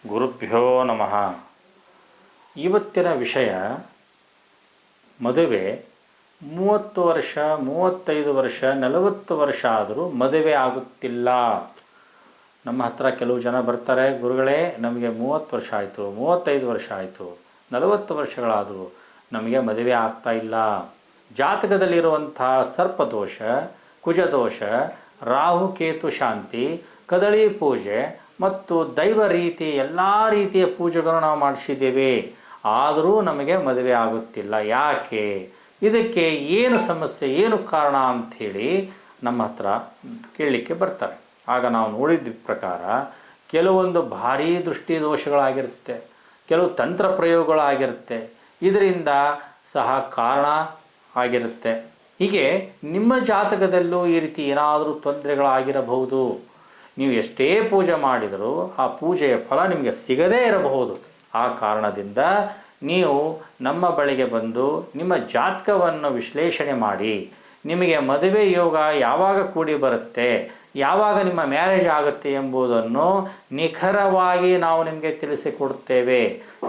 ಗುರುಭ್ಯೋ ನಮಃ. ಇವತ್ತಿನ ವಿಷಯ ಮದುವೆ. 30 ವರ್ಷ, 35 ವರ್ಷ, 40 ವರ್ಷ ಆದರೂ ಮದುವೆ ಆಗುತ್ತಿಲ್ಲ. ನಮ್ಮ ಹತ್ರ ಕೆಲವು ಜನ ಬರ್ತಾರೆ, ಗುರುಗಳೇ ನಮಗೆ 30 ವರ್ಷ ಆಯಿತು, 35 ವರ್ಷ ಆಯಿತು, 40 ವರ್ಷಗಳಾದರೂ ನಮಗೆ ಮದುವೆ ಆಗ್ತಾ ಇಲ್ಲ. ಜಾತಕದಲ್ಲಿರುವಂಥ ಸರ್ಪದೋಷ, ಕುಜದೋಷ, ರಾಹುಕೇತು ಶಾಂತಿ, ಕದಳಿ ಪೂಜೆ ಮತ್ತು ದೈವ ರೀತಿ ಎಲ್ಲ ರೀತಿಯ ಪೂಜೆಗಳನ್ನು ನಾವು ಮಾಡಿಸಿದ್ದೇವೆ. ಆದರೂ ನಮಗೆ ಮದುವೆ ಆಗುತ್ತಿಲ್ಲ. ಯಾಕೆ? ಇದಕ್ಕೆ ಏನು ಸಮಸ್ಯೆ, ಏನು ಕಾರಣ ಅಂಥೇಳಿ ನಮ್ಮ ಹತ್ರ ಕೇಳಲಿಕ್ಕೆ ಬರ್ತಾರೆ. ಆಗ ನಾವು ನೋಡಿದ ಪ್ರಕಾರ ಕೆಲವೊಂದು ಭಾರೀ ದೃಷ್ಟಿ ದೋಷಗಳಾಗಿರುತ್ತೆ, ಕೆಲವು ತಂತ್ರ ಪ್ರಯೋಗಗಳಾಗಿರುತ್ತೆ, ಇದರಿಂದ ಸಹ ಕಾರಣ ಆಗಿರುತ್ತೆ. ಹೀಗೆ ನಿಮ್ಮ ಜಾತಕದಲ್ಲೂ ಈ ರೀತಿ ಏನಾದರೂ ತೊಂದರೆಗಳಾಗಿರಬಹುದು. ನೀವು ಎಷ್ಟೇ ಪೂಜೆ ಮಾಡಿದರೂ ಆ ಪೂಜೆಯ ಫಲ ನಿಮಗೆ ಸಿಗದೇ ಇರಬಹುದು. ಆ ಕಾರಣದಿಂದ ನೀವು ನಮ್ಮ ಬಳಿಗೆ ಬಂದು ನಿಮ್ಮ ಜಾತಕವನ್ನು ವಿಶ್ಲೇಷಣೆ ಮಾಡಿ, ನಿಮಗೆ ಮದುವೆ ಯೋಗ ಯಾವಾಗ ಕೂಡಿ ಬರುತ್ತೆ, ಯಾವಾಗ ನಿಮ್ಮ ಮ್ಯಾರೇಜ್ ಆಗುತ್ತೆ ಎಂಬುದನ್ನು ನಿಖರವಾಗಿ ನಾವು ನಿಮಗೆ ತಿಳಿಸಿಕೊಡುತ್ತೇವೆ.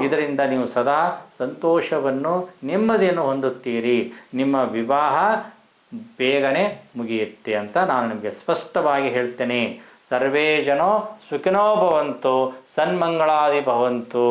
ಇದರಿಂದ ನೀವು ಸದಾ ಸಂತೋಷವನ್ನು, ನೆಮ್ಮದಿಯನ್ನು ಹೊಂದುತ್ತೀರಿ. ನಿಮ್ಮ ವಿವಾಹ ಬೇಗನೆ ಮುಗಿಯುತ್ತೆ ಅಂತ ನಾನು ನಿಮಗೆ ಸ್ಪಷ್ಟವಾಗಿ ಹೇಳ್ತೇನೆ. ಸರ್ವೇ ಜನೋ ಸುಖಿನೋ ಭವಂತು, ಸನ್ಮಂಗಳಾದಿ ಭವಂತು.